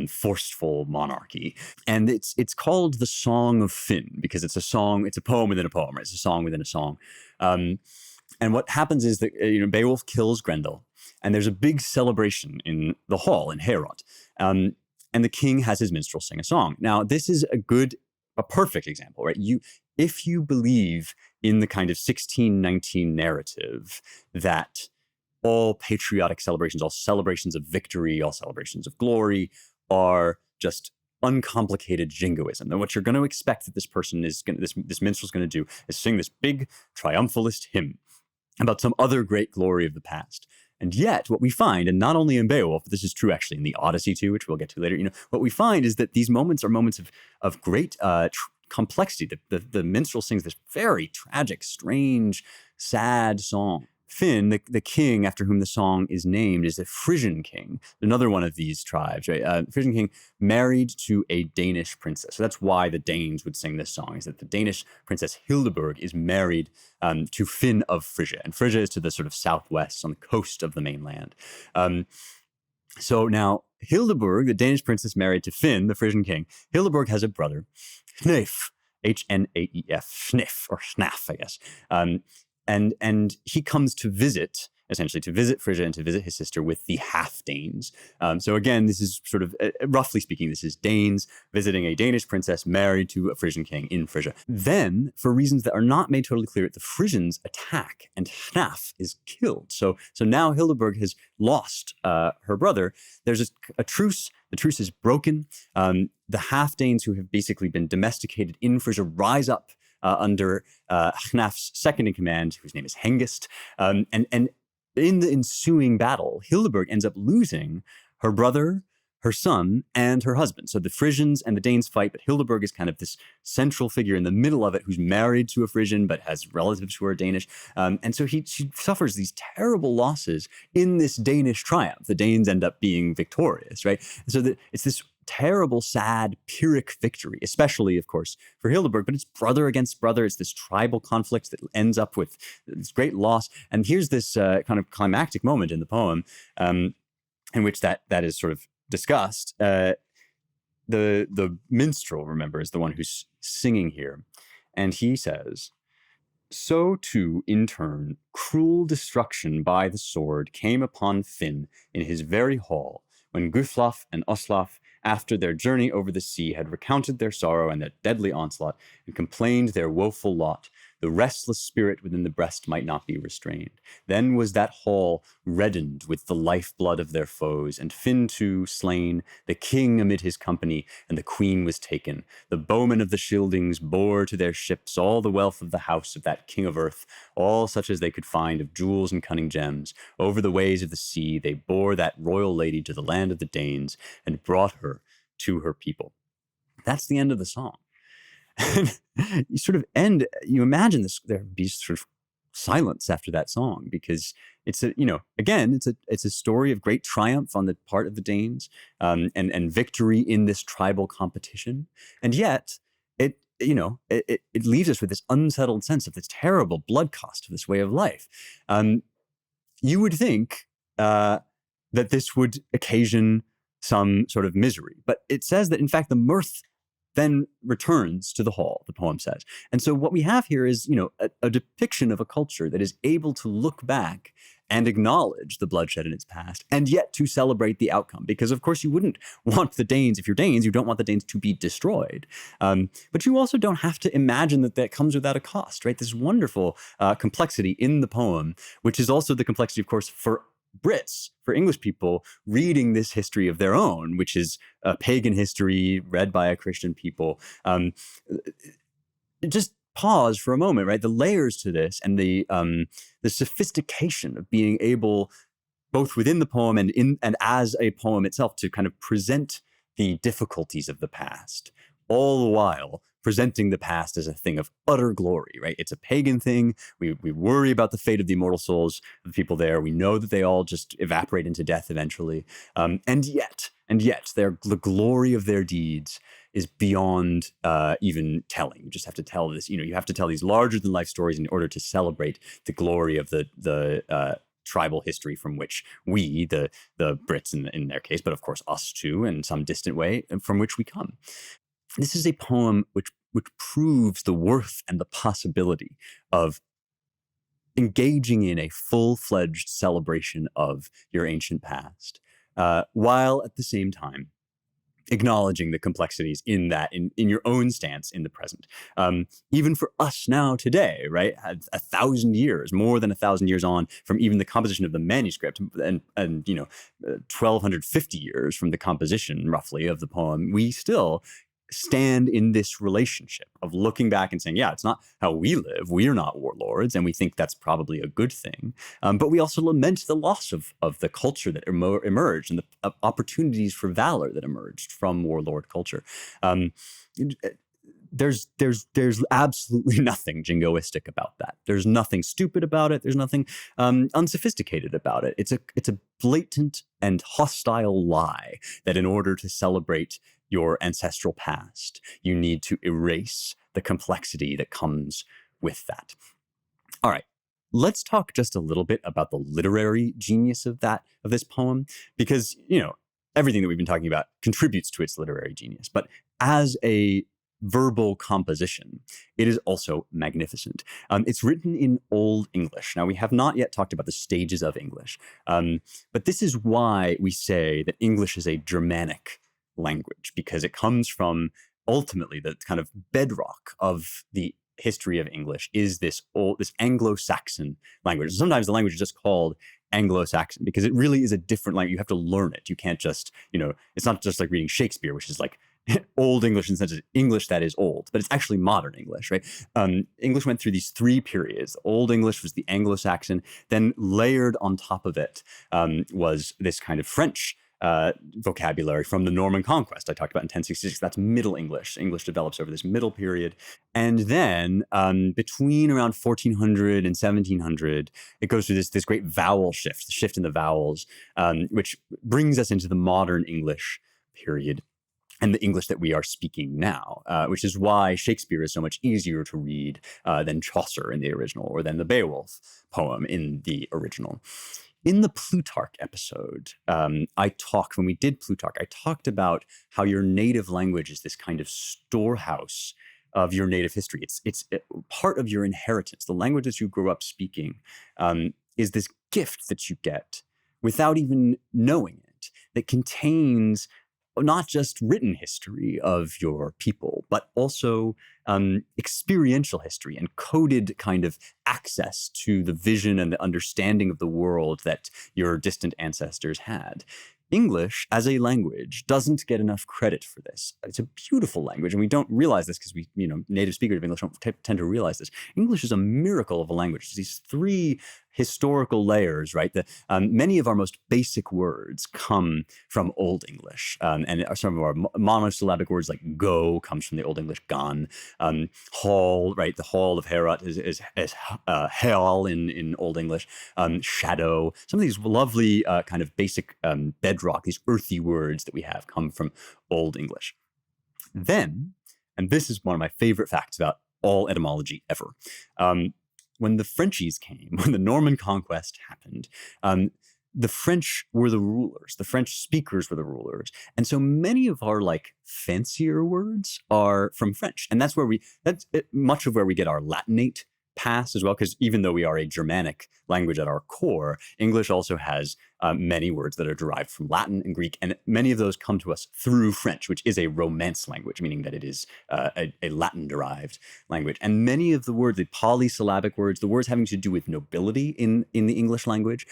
forceful monarchy. And it's called the Song of Finn, because it's a poem within a poem, right? It's a song within a song. And what happens is that Beowulf kills Grendel, and there's a big celebration in the hall in Herod, and the king has his minstrel sing a song. Now, this is a perfect example, right? If you believe in the kind of 1619 narrative that all patriotic celebrations, all celebrations of victory, all celebrations of glory are just uncomplicated jingoism, then what you're going to expect that this person is going to, this minstrel's going to do is sing this big triumphalist hymn about some other great glory of the past. And yet what we find, and not only in Beowulf, but this is true actually in the Odyssey too, which we'll get to later, what we find is that these moments are moments of great complexity. The minstrel sings this very tragic, strange, sad song. Finn, the king after whom the song is named, is a Frisian king, another one of these tribes, right? Frisian king married to a Danish princess. So that's why the Danes would sing this song, is that the Danish princess Hildeburg is married to Finn of Frisia. And Frisia is to the sort of southwest on the coast of the mainland. So now Hildeburg, the Danish princess married to Finn, the Frisian king, Hildeburg has a brother, Hnaef, Hnaef, Schnif, or Schnaf, I guess. And he comes to visit, essentially to visit Frisia and to visit his sister with the half-Danes. So again, this is sort of, roughly speaking, this is Danes visiting a Danish princess married to a Frisian king in Frisia. Then, for reasons that are not made totally clear, the Frisians attack and Hnaf is killed. So now Hildeburg has lost her brother. There's a truce. The truce is broken. The half-Danes who have basically been domesticated in Frisia rise up under Hnaf's second in command, whose name is Hengist. And in the ensuing battle, Hildeburg ends up losing her brother, her son, and her husband. So the Frisians and the Danes fight, but Hildeburg is kind of this central figure in the middle of it who's married to a Frisian but has relatives who are Danish. And so she suffers these terrible losses in this Danish triumph. The Danes end up being victorious, right? So it's this terrible, sad, Pyrrhic victory, especially, of course, for Hildeburh, but it's brother against brother. It's this tribal conflict that ends up with this great loss. And here's this kind of climactic moment in the poem in which that is sort of discussed. The minstrel, remember, is the one who's singing here. And he says, "So too, in turn, cruel destruction by the sword came upon Finn in his very hall, when Guthlaf and Oslaf, after their journey over the sea, had recounted their sorrow and their deadly onslaught, and complained their woeful lot. The restless spirit within the breast might not be restrained. Then was that hall reddened with the lifeblood of their foes, and Finn too slain, the king amid his company, and the queen was taken. The bowmen of the Scyldings bore to their ships all the wealth of the house of that king of earth, all such as they could find of jewels and cunning gems. Over the ways of the sea they bore that royal lady to the land of the Danes, and brought her to her people." That's the end of the song. And you sort of end, you imagine this, there'd be sort of silence after that song, because it's a, again, it's a story of great triumph on the part of the Danes, and victory in this tribal competition. And yet it leaves us with this unsettled sense of this terrible blood cost of this way of life. You would think that this would occasion some sort of misery, but it says that in fact the mirth then returns to the hall, the poem says. And so what we have here is, a depiction of a culture that is able to look back and acknowledge the bloodshed in its past, and yet to celebrate the outcome. Because of course you wouldn't want the Danes, if you're Danes, you don't want the Danes to be destroyed. But you also don't have to imagine that comes without a cost, right? This wonderful complexity in the poem, which is also the complexity, of course, for Brits, for English people, reading this history of their own, which is a pagan history read by a Christian people. Just pause for a moment, right? The layers to this and the sophistication of being able, both within the poem and as a poem itself, to kind of present the difficulties of the past, all the while presenting the past as a thing of utter glory, right? It's a pagan thing. We worry about the fate of the immortal souls of the people there. We know that they all just evaporate into death eventually. And yet, the glory of their deeds is beyond even telling. You just have to tell this, you have to tell these larger than life stories in order to celebrate the glory of the tribal history from which we, the Brits in their case, but of course us too, in some distant way, from which we come. This is a poem which proves the worth and the possibility of engaging in a full-fledged celebration of your ancient past, while at the same time acknowledging the complexities in your own stance in the present. Even for us now today, right? 1,000 years, more than 1,000 years on from even the composition of the manuscript, and 1,250 years from the composition, roughly, of the poem, we still stand in this relationship of looking back and saying, yeah, it's not how we live. We are not warlords, and we think that's probably a good thing. But we also lament the loss of the culture that emerged and the opportunities for valor that emerged from warlord culture. There's absolutely nothing jingoistic about that. There's nothing stupid about it. There's nothing unsophisticated about it. It's a blatant and hostile lie that in order to celebrate your ancestral past, you need to erase the complexity that comes with that. All right, let's talk just a little bit about the literary genius of this poem, because everything that we've been talking about contributes to its literary genius. But as a verbal composition, it is also magnificent. It's written in Old English. Now, we have not yet talked about the stages of English, but this is why we say that English is a Germanic language, because it comes from, ultimately, the kind of bedrock of the history of English is this Anglo-Saxon language. Sometimes the language is just called Anglo-Saxon because it really is a different language. You have to learn it. You can't just, it's not just like reading Shakespeare, which is like Old English in the sense of English that is old, but it's actually modern English, right? English went through these three periods. Old English was the Anglo-Saxon, then layered on top of it was this kind of French vocabulary from the Norman Conquest I talked about in 1066. That's Middle English. English develops over this middle period. And then between around 1400 and 1700, it goes through this great vowel shift, the shift in the vowels, which brings us into the modern English period. and the English that we are speaking now, which is why Shakespeare is so much easier to read than Chaucer in the original, or than the Beowulf poem in the original. In the Plutarch episode, when we did Plutarch, I talked about how your native language is this kind of storehouse of your native history. It's part of your inheritance. The language that you grew up speaking is this gift that you get without even knowing it, that contains not just written history of your people, but also experiential history and coded kind of access to the vision and the understanding of the world that your distant ancestors had. English as a language doesn't get enough credit for this. It's a beautiful language, and we don't realize this because native speakers of English don't tend to realize this. English is a miracle of a language. It's these three historical layers, right? Many of our most basic words come from Old English, and some of our monosyllabic words like go comes from the Old English gan. Hall, right? The hall of Herat is hell in Old English. Shadow. Some of these lovely kind of basic bedrock, these earthy words that we have come from Old English. Then, and this is one of my favorite facts about all etymology ever, when the Frenchies came, when the Norman conquest happened, the French were the rulers. The French speakers were the rulers. And so many of our like fancier words are from French. And that's much of where we get our Latinate past as well, because even though we are a Germanic language at our core, English also has many words that are derived from Latin and Greek, and many of those come to us through French, which is a Romance language, meaning that it is a Latin-derived language. And many of the words, the polysyllabic words, the words having to do with nobility in the English language,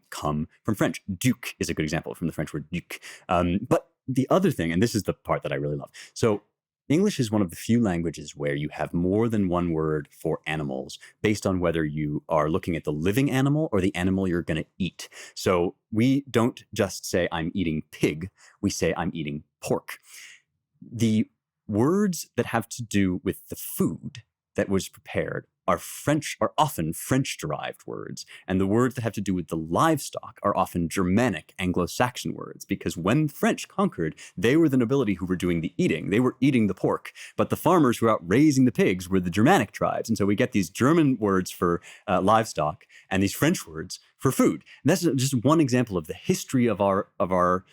come from French. Duke is a good example from the French word duc. But the other thing, and this is the part that I really love, so English is one of the few languages where you have more than one word for animals based on whether you are looking at the living animal or the animal you're going to eat. So we don't just say I'm eating pig, we say I'm eating pork. The words that have to do with the food that was prepared are often French-derived words, and the words that have to do with the livestock are often Germanic, Anglo-Saxon words, because when the French conquered, they were the nobility who were doing the eating. They were eating the pork, but the farmers who were out raising the pigs were the Germanic tribes, and so we get these German words for livestock and these French words for food. And that's just one example of the history of our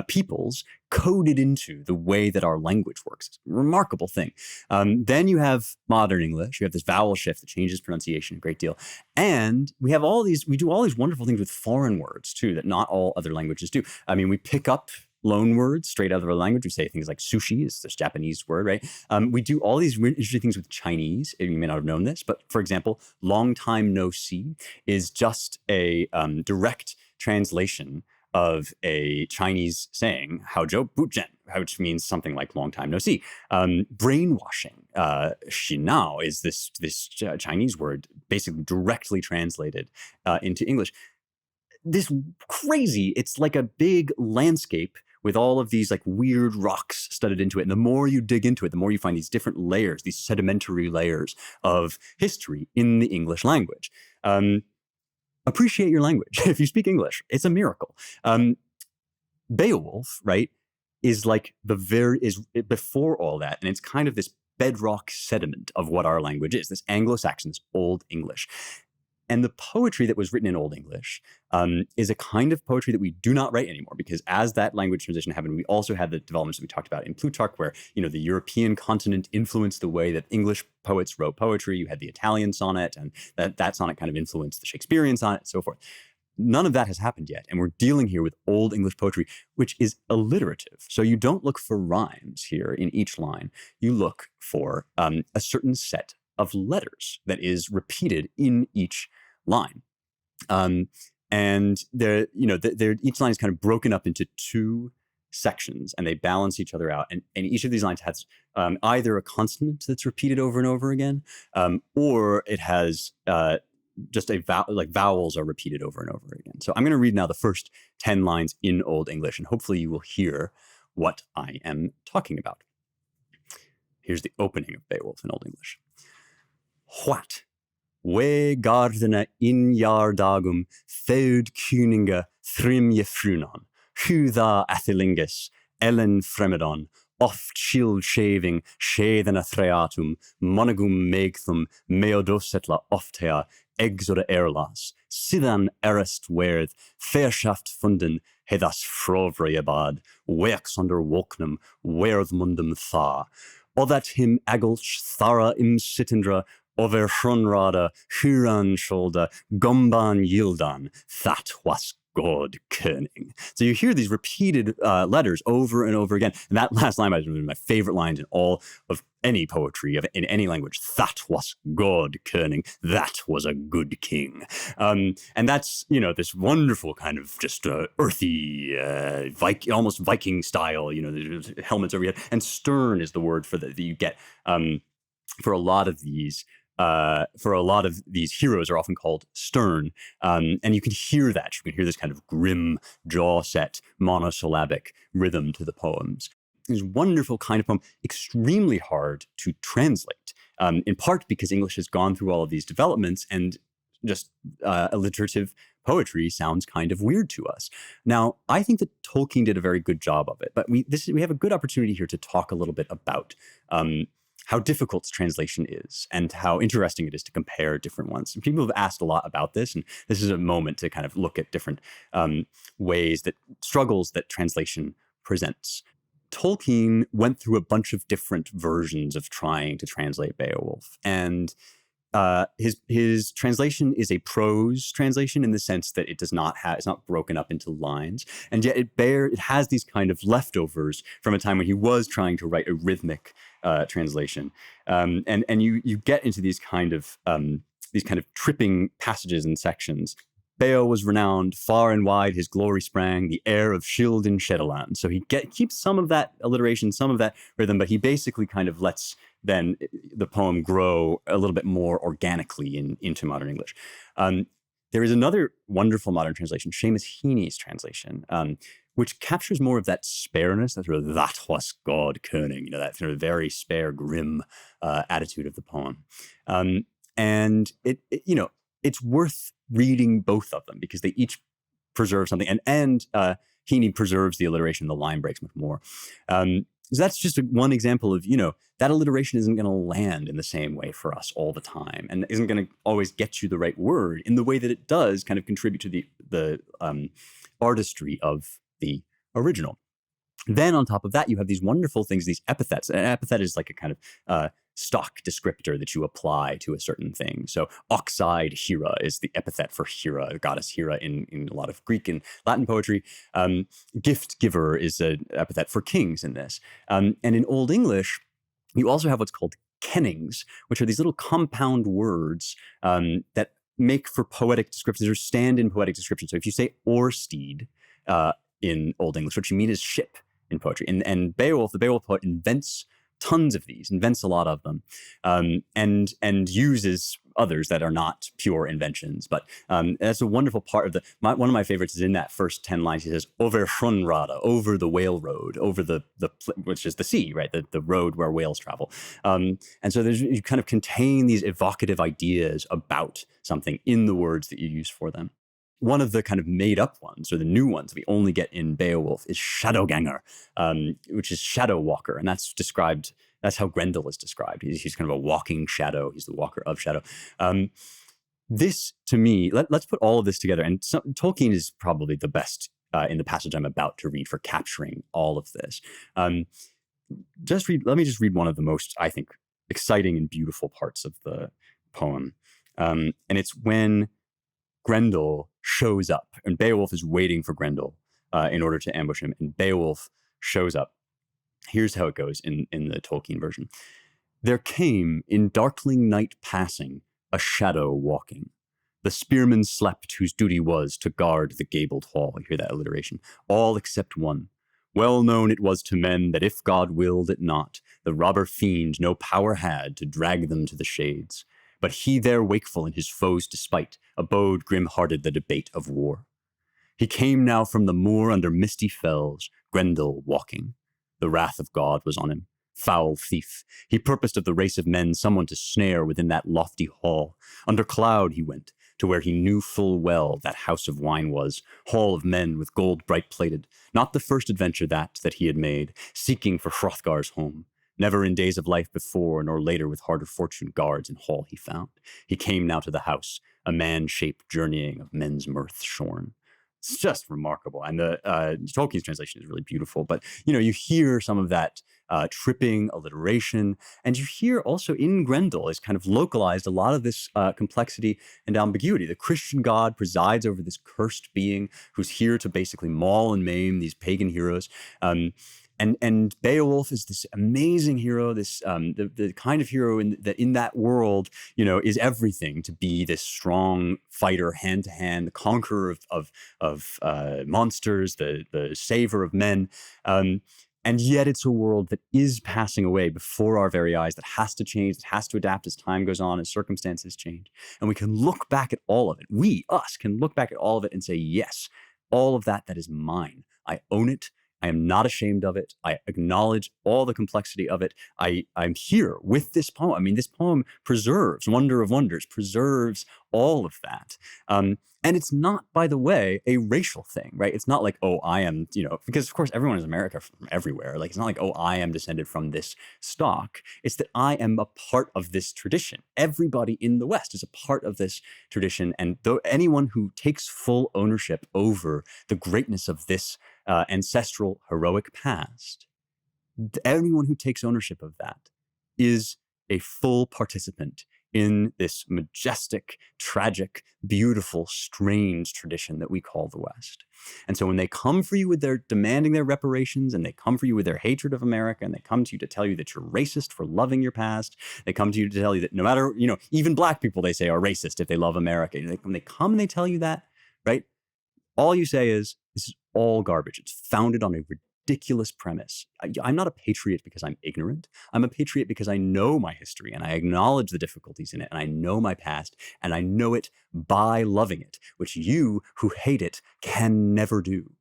peoples coded into the way that our language works. It's a remarkable thing. Then you have modern English. You have this vowel shift that changes pronunciation a great deal. And we do all these wonderful things with foreign words too, that not all other languages do. I mean, we pick up loan words straight out of our language. We say things like sushi is this Japanese word, right? We do all these interesting things with Chinese. You may not have known this, but for example, long time no see is just a direct translation of a Chinese saying, "Haozhou buzhen," which means something like "long time no see." Brainwashing, "xinao," is this Chinese word, basically directly translated into English. This crazy, it's like a big landscape with all of these like weird rocks studded into it. And the more you dig into it, the more you find these different layers, these sedimentary layers of history in the English language. Appreciate your language. If you speak English, it's a miracle. Beowulf, right, is like before all that, and it's kind of this bedrock sediment of what our language is, this Anglo-Saxon, this Old English. And the poetry that was written in Old English is a kind of poetry that we do not write anymore, because as that language transition happened, we also had the developments that we talked about in Plutarch, where the European continent influenced the way that English poets wrote poetry. You had the Italian sonnet, and that sonnet kind of influenced the Shakespearean sonnet, and so forth. None of that has happened yet, and we're dealing here with Old English poetry, which is alliterative. So you don't look for rhymes here in each line. You look for a certain set of letters that is repeated in each line. And each line is kind of broken up into two sections, and they balance each other out. And each of these lines has either a consonant that's repeated over and over again, or it has just vowels are repeated over and over again. So I'm going to read now the first 10 lines in Old English, and hopefully you will hear what I am talking about. Here's the opening of Beowulf in Old English. What? We gardena in jardagum feud kuninga thrim jefrunon, hutha athilingus, ellen fremedon, oft shield shaving, shaden a threatum, monogum megthum, meodosetla oftea, exoda erlas, sidan erest werth, fairshaft funden, hedas frovriabad, wex under woknum, werth mundum tha, odat him agulch thara im sitindra, over Hrunrada, Huron shoulder, Gumban Yildan, that was God Kenning. So you hear these repeated letters over and over again. And that last line is one of my favorite lines in all of any poetry in any language. That was God Kenning. That was a good king. And that's, this wonderful kind of just earthy, almost Viking style, the helmets over your head. And stern is the word for that you get for a lot of these. Heroes are often called stern, and you can hear that. You can hear this kind of grim, jaw-set, monosyllabic rhythm to the poems. It's a wonderful kind of poem, extremely hard to translate, in part because English has gone through all of these developments and just alliterative poetry sounds kind of weird to us. Now, I think that Tolkien did a very good job of it, but we have a good opportunity here to talk a little bit about how difficult translation is and how interesting it is to compare different ones. And people have asked a lot about this, and this is a moment to kind of look at different struggles that translation presents. Tolkien went through a bunch of different versions of trying to translate Beowulf, and his translation is a prose translation in the sense that it's not broken up into lines, and yet it has these kind of leftovers from a time when he was trying to write a rhythmic translation, and you get into these kind of tripping passages and sections. Beo was renowned, far and wide his glory sprang, the heir of Shield in Sheddaland. So he keeps some of that alliteration, some of that rhythm, but he basically kind of lets then the poem grow a little bit more organically into modern English. There is another wonderful modern translation, Seamus Heaney's translation, which captures more of that spareness, that sort of that was God Koenig, that sort of very spare, grim attitude of the poem. And it's worth reading both of them because they each preserve something, and Heaney preserves the alliteration, the line breaks much more. So that's just one example of, that alliteration isn't going to land in the same way for us all the time, and isn't going to always get you the right word in the way that it does kind of contribute to the artistry of the original. Then on top of that, you have these wonderful things, these epithets. An epithet is like a kind of stock descriptor that you apply to a certain thing. So ox-eyed Hera is the epithet for Hera, the goddess Hera in a lot of Greek and Latin poetry. Gift giver is an epithet for kings in this. And in Old English, you also have what's called Kennings, which are these little compound words that make for poetic descriptions or stand in poetic description. So if you say Orsteed in Old English, what you mean is ship in poetry. And Beowulf, the Beowulf poet, invents tons of these, invents a lot of them, and uses others that are not pure inventions. But that's a wonderful part of one of my favorites is in that first 10 lines. He says, over Hrunrada, over the whale road, over the which is the sea, right? The road where whales travel. And so you kind of contain these evocative ideas about something in the words that you use for them. One of the kind of made up ones, or the new ones we only get in Beowulf, is Shadowganger, which is shadow walker. And that's how Grendel is described. He's kind of a walking shadow. He's the walker of shadow. This, to me, let's put all of this together. And Tolkien is probably the best in the passage I'm about to read for capturing all of this. Let me just read one of the most, I think, exciting and beautiful parts of the poem. And it's when Grendel shows up, and Beowulf is waiting for Grendel in order to ambush him, and Beowulf shows up. Here's how it goes in the Tolkien version. There came, in darkling night passing, a shadow walking. The spearman slept whose duty was to guard the gabled hall. You hear that alliteration. All except one. Well known it was to men that if God willed it not, the robber fiend no power had to drag them to the shades. But he there wakeful in his foes' despite, abode grim-hearted the debate of war. He came now from the moor under misty fells, Grendel walking. The wrath of God was on him. Foul thief, he purposed of the race of men someone to snare within that lofty hall. Under cloud he went, to where he knew full well that house of wine was, hall of men with gold bright plated, not the first adventure that he had made, seeking for Hrothgar's home. Never in days of life before, nor later with harder fortune guards in hall he found. He came now to the house, a man-shaped journeying of men's mirth shorn. It's just remarkable. And the Tolkien's translation is really beautiful. But, you hear some of that tripping alliteration. And you hear also in Grendel is kind of localized a lot of this complexity and ambiguity. The Christian god presides over this cursed being who's here to basically maul and maim these pagan heroes. And Beowulf is this amazing hero, this the kind of hero in that world, is everything to be this strong fighter, hand to hand, the conqueror of monsters, the saver of men. And yet it's a world that is passing away before our very eyes, that has to change, that has to adapt as time goes on, as circumstances change. And we can look back at all of it. Us, can look back at all of it and say, yes, all of that is mine. I own it. I am not ashamed of it. I acknowledge all the complexity of it. I'm here with this poem. I mean, this poem preserves, wonder of wonders, preserves all of that. And it's not, by the way, a racial thing, right? It's not like, oh, I am, because of course everyone is America from everywhere. Like, it's not like, oh, I am descended from this stock. It's that I am a part of this tradition. Everybody in the West is a part of this tradition. And though anyone who takes full ownership over the greatness of this ancestral heroic past, anyone who takes ownership of that is a full participant in this majestic, tragic, beautiful, strange tradition that we call the West. And so when they come for you with their demanding their reparations, and they come for you with their hatred of America, and they come to you to tell you that you're racist for loving your past, they come to you to tell you that no matter, even black people, they say, are racist if they love America. When they come and they tell you that, right? All you say is, this is all garbage. It's founded on a ridiculous premise. I'm not a patriot because I'm ignorant. I'm a patriot because I know my history and I acknowledge the difficulties in it, and I know my past, and I know it by loving it, which you who hate it can never do.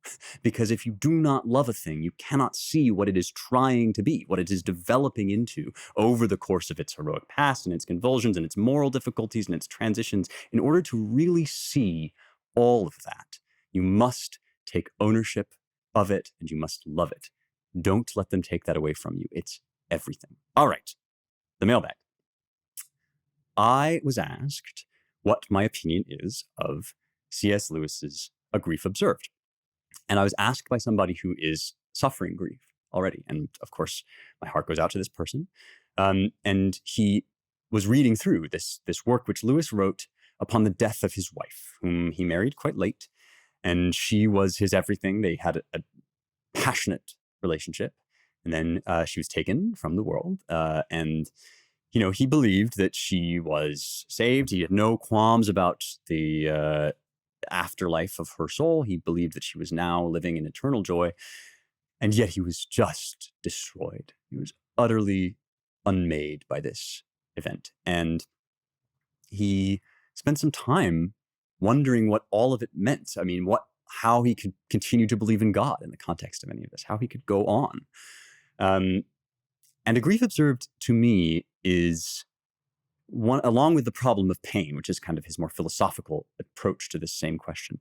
Because if you do not love a thing, you cannot see what it is trying to be, what it is developing into over the course of its heroic past and its convulsions and its moral difficulties and its transitions. In order to really see all of that, you must take ownership of it, and you must love it. Don't let them take that away from you. It's everything. All right, the mailbag. I was asked what my opinion is of C.S. Lewis's A Grief Observed. And I was asked by somebody who is suffering grief already. And of course, my heart goes out to this person. And he was reading through this work which Lewis wrote upon the death of his wife, whom he married quite late. And she was his everything. They had a passionate relationship. And then she was taken from the world. And, he believed that she was saved. He had no qualms about the afterlife of her soul. He believed that she was now living in eternal joy. And yet he was just destroyed. He was utterly unmade by this event. And he spent some time wondering what all of it meant. I mean, how he could continue to believe in God in the context of any of this, how he could go on. And A Grief Observed, to me, is one, along with the problem of pain, which is kind of his more philosophical approach to this same question.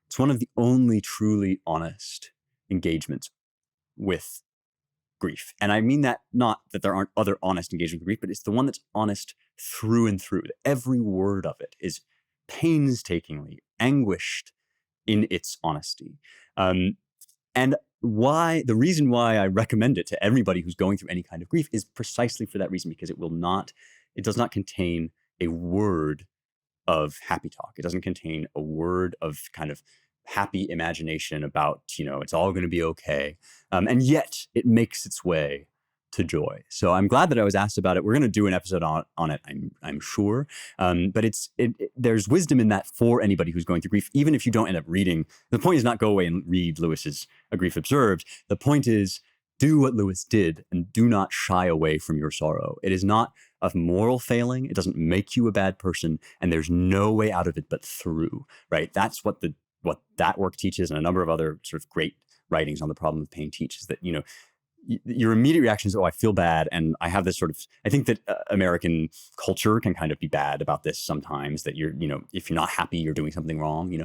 It's one of the only truly honest engagements with grief. And I mean that not that there aren't other honest engagements with grief, but it's the one that's honest through and through. Every word of it is painstakingly anguished in its honesty. And the reason why I recommend it to everybody who's going through any kind of grief is precisely for that reason, because it does not contain a word of happy talk. It doesn't contain a word of kind of happy imagination about, it's all going to be okay. And yet it makes its way to joy. So I'm glad that I was asked about it. We're going to do an episode on it, I'm sure. But there's wisdom in that for anybody who's going through grief, even if you don't end up reading. The point is not go away and read Lewis's A Grief Observed. The point is do what Lewis did and do not shy away from your sorrow. It is not a moral failing. It doesn't make you a bad person, and there's no way out of it but through, right? That's what that work teaches, and a number of other sort of great writings on the problem of pain teaches, that, your immediate reaction is, oh, I feel bad. And I have this sort of, I think that American culture can kind of be bad about this sometimes, that you're, if you're not happy, you're doing something wrong.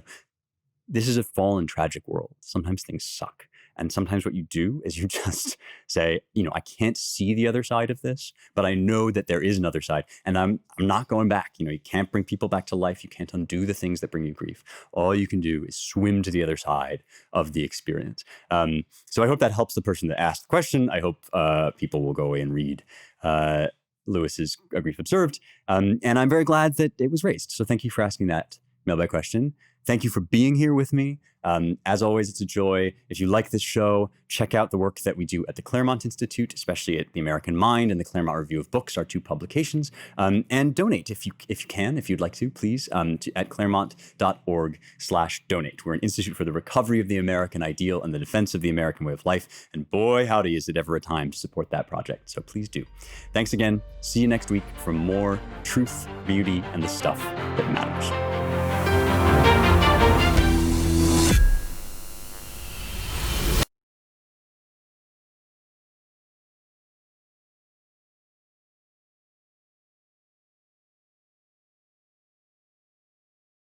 This is a fallen, tragic world. Sometimes things suck. And sometimes what you do is you just say, I can't see the other side of this, but I know that there is another side, and I'm not going back. You can't bring people back to life. You can't undo the things that bring you grief. All you can do is swim to the other side of the experience. So I hope that helps the person that asked the question. I hope people will go away and read Lewis's A Grief Observed. And I'm very glad that it was raised. So thank you for asking that mailbag question. Thank you for being here with me. As always, it's a joy. If you like this show, check out the work that we do at the Claremont Institute, especially at The American Mind and the Claremont Review of Books, our 2 publications. And donate if you can, if you'd like to, please, at claremont.org/donate. We're an institute for the recovery of the American ideal and the defense of the American way of life. And boy, howdy, is it ever a time to support that project. So please do. Thanks again. See you next week for more truth, beauty, and the stuff that matters.